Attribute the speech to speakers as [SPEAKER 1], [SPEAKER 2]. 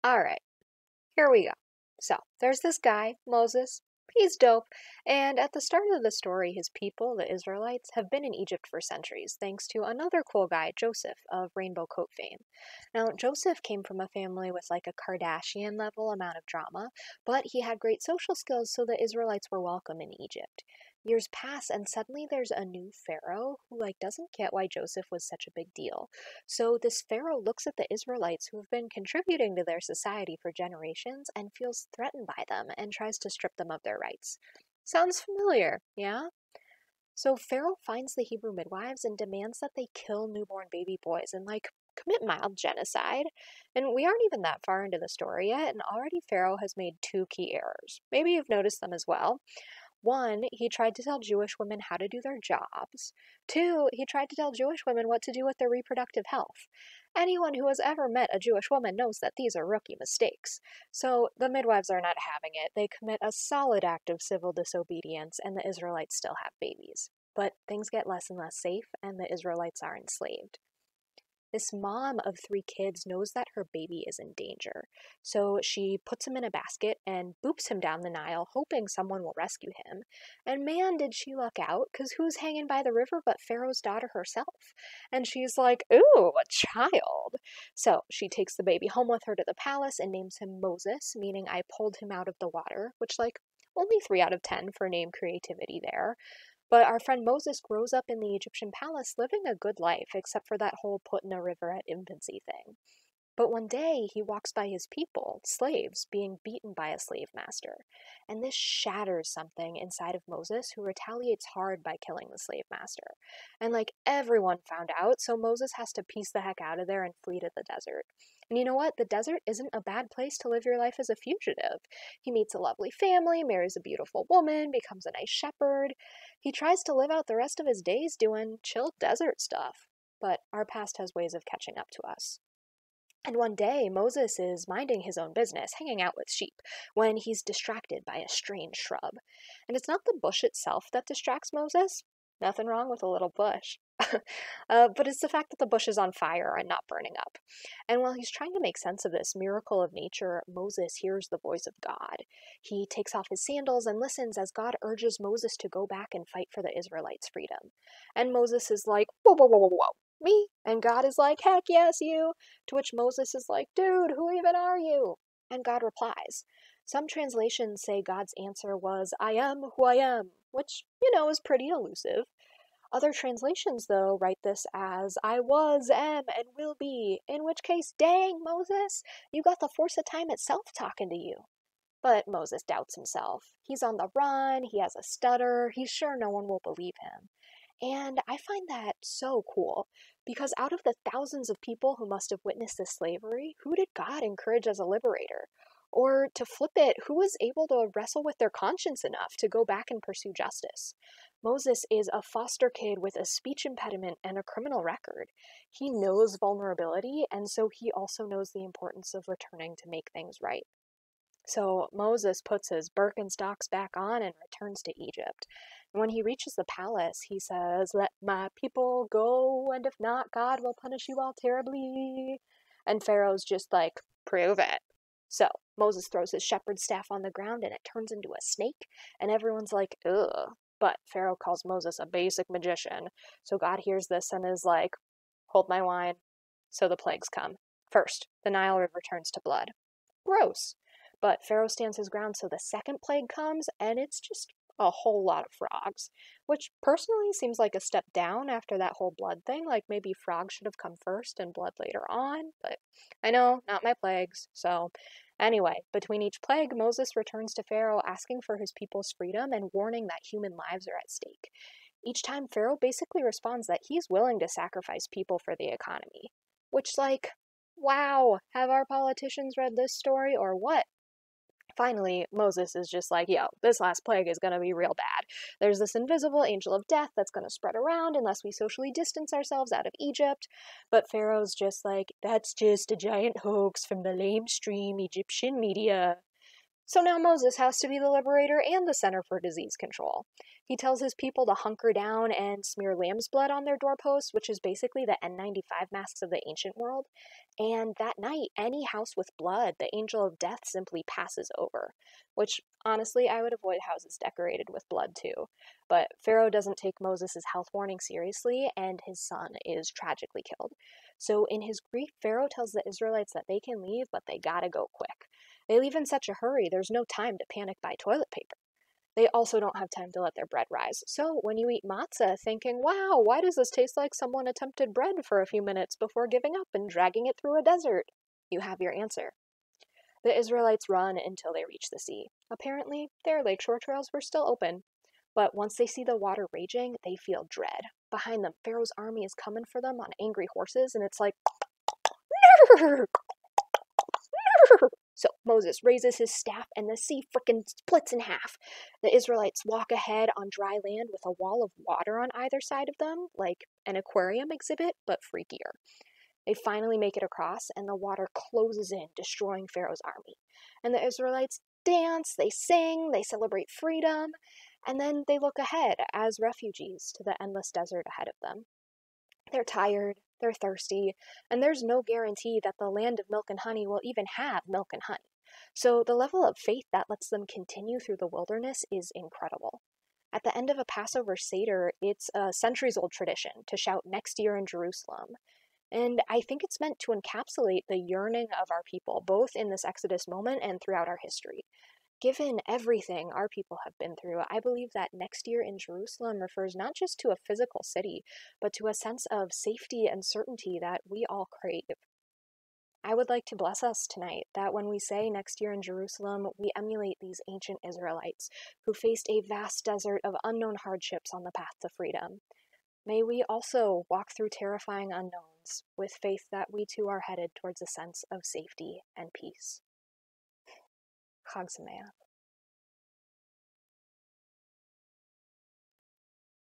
[SPEAKER 1] All right, here we go. So, there's this guy, Moses. He's dope. And at the start of the story, his people, the Israelites, have been in Egypt for centuries, thanks to another cool guy, Joseph, of Rainbow Coat fame. Now, Joseph came from a family with like a Kardashian level amount of drama, but he had great social skills, so the Israelites were welcome in Egypt. Years pass, and suddenly there's a new pharaoh who like doesn't get why Joseph was such a big deal. So this pharaoh looks at the Israelites who have been contributing to their society for generations and feels threatened by them and tries to strip them of their rights. Sounds familiar, yeah? So Pharaoh finds the Hebrew midwives and demands that they kill newborn baby boys and like commit mild genocide. And we aren't even that far into the story yet, and already Pharaoh has made two key errors. Maybe you've noticed them as well. One, he tried to tell Jewish women how to do their jobs. Two, he tried to tell Jewish women what to do with their reproductive health. Anyone who has ever met a Jewish woman knows that these are rookie mistakes. So the midwives are not having it. They commit a solid act of civil disobedience, and the Israelites still have babies. But things get less and less safe, and the Israelites are enslaved. This mom of three kids knows that her baby is in danger, so she puts him in a basket and boops him down the Nile, hoping someone will rescue him. And man, did she luck out, because who's hanging by the river but Pharaoh's daughter herself? And she's like, ooh, a child. So she takes the baby home with her to the palace and names him Moses, meaning I pulled him out of the water, which, like, only 3 out of 10 for name creativity there. But our friend Moses grows up in the Egyptian palace living a good life, except for that whole put in a river at infancy thing. But one day he walks by his people, slaves, being beaten by a slave master. And this shatters something inside of Moses, who retaliates hard by killing the slave master. And like everyone found out, so Moses has to piece the heck out of there and flee to the desert. And you know what? The desert isn't a bad place to live your life as a fugitive. He meets a lovely family, marries a beautiful woman, becomes a nice shepherd. He tries to live out the rest of his days doing chill desert stuff. But our past has ways of catching up to us. And one day, Moses is minding his own business, hanging out with sheep, when he's distracted by a strange shrub. And it's not the bush itself that distracts Moses. Nothing wrong with a little bush. But it's the fact that the bush is on fire and not burning up. And while he's trying to make sense of this miracle of nature, Moses hears the voice of God. He takes off his sandals and listens as God urges Moses to go back and fight for the Israelites' freedom. And Moses is like, whoa, whoa, whoa, whoa, whoa. Me? And God is like, heck yes, you. To which Moses is like, dude, who even are you? And God replies. Some translations say God's answer was, I am who I am, which, is pretty elusive. Other translations, though, write this as, I was, am, and will be, in which case, dang, Moses, you got the force of time itself talking to you. But Moses doubts himself. He's on the run, he has a stutter, he's sure no one will believe him. And I find that so cool, because out of the thousands of people who must have witnessed this slavery, who did God encourage as a liberator? Or to flip it, who was able to wrestle with their conscience enough to go back and pursue justice? Moses is a foster kid with a speech impediment and a criminal record. He knows vulnerability, and so he also knows the importance of returning to make things right. So Moses puts his Birkenstocks back on and returns to Egypt. And when he reaches the palace, he says, let my people go, and if not, God will punish you all terribly. And Pharaoh's just like, prove it. So Moses throws his shepherd's staff on the ground and it turns into a snake, and everyone's like, ugh. But Pharaoh calls Moses a basic magician. So God hears this and is like, hold my wine. So the plagues come. First, the Nile River turns to blood. Gross. But Pharaoh stands his ground, so the second plague comes, and it's just a whole lot of frogs, which personally seems like a step down after that whole blood thing. Like maybe frogs should have come first and blood later on, but I know, not my plagues. So anyway, between each plague, Moses returns to Pharaoh asking for his people's freedom and warning that human lives are at stake. Each time, Pharaoh basically responds that he's willing to sacrifice people for the economy, which, like, wow, have our politicians read this story or what? Finally, Moses is just like, yo, this last plague is going to be real bad. There's this invisible angel of death that's going to spread around unless we socially distance ourselves out of Egypt. But Pharaoh's just like, that's just a giant hoax from the lamestream Egyptian media. So now Moses has to be the liberator and the center for disease control. He tells his people to hunker down and smear lamb's blood on their doorposts, which is basically the N95 masks of the ancient world. And that night, any house with blood, the angel of death simply passes over. Which, honestly, I would avoid houses decorated with blood too. But Pharaoh doesn't take Moses' health warning seriously, and his son is tragically killed. So in his grief, Pharaoh tells the Israelites that they can leave, but they gotta go quick. They leave in such a hurry, there's no time to panic buy toilet paper. They also don't have time to let their bread rise. So when you eat matzah thinking, wow, why does this taste like someone attempted bread for a few minutes before giving up and dragging it through a desert? You have your answer. The Israelites run until they reach the sea. Apparently, their lakeshore trails were still open. But once they see the water raging, they feel dread. Behind them, Pharaoh's army is coming for them on angry horses, and it's like, so Moses raises his staff and the sea frickin' splits in half. The Israelites walk ahead on dry land with a wall of water on either side of them, like an aquarium exhibit, but freakier. They finally make it across, and the water closes in, destroying Pharaoh's army. And the Israelites dance, they sing, they celebrate freedom, and then they look ahead as refugees to the endless desert ahead of them. They're tired, they're thirsty, and there's no guarantee that the land of milk and honey will even have milk and honey. So the level of faith that lets them continue through the wilderness is incredible. At the end of a Passover Seder, it's a centuries-old tradition to shout "next year in Jerusalem." And I think it's meant to encapsulate the yearning of our people, both in this Exodus moment and throughout our history. Given everything our people have been through, I believe that next year in Jerusalem refers not just to a physical city, but to a sense of safety and certainty that we all crave. I would like to bless us tonight that when we say next year in Jerusalem, we emulate these ancient Israelites who faced a vast desert of unknown hardships on the path to freedom. May we also walk through terrifying unknowns with faith that we too are headed towards a sense of safety and peace. Chag Sameach.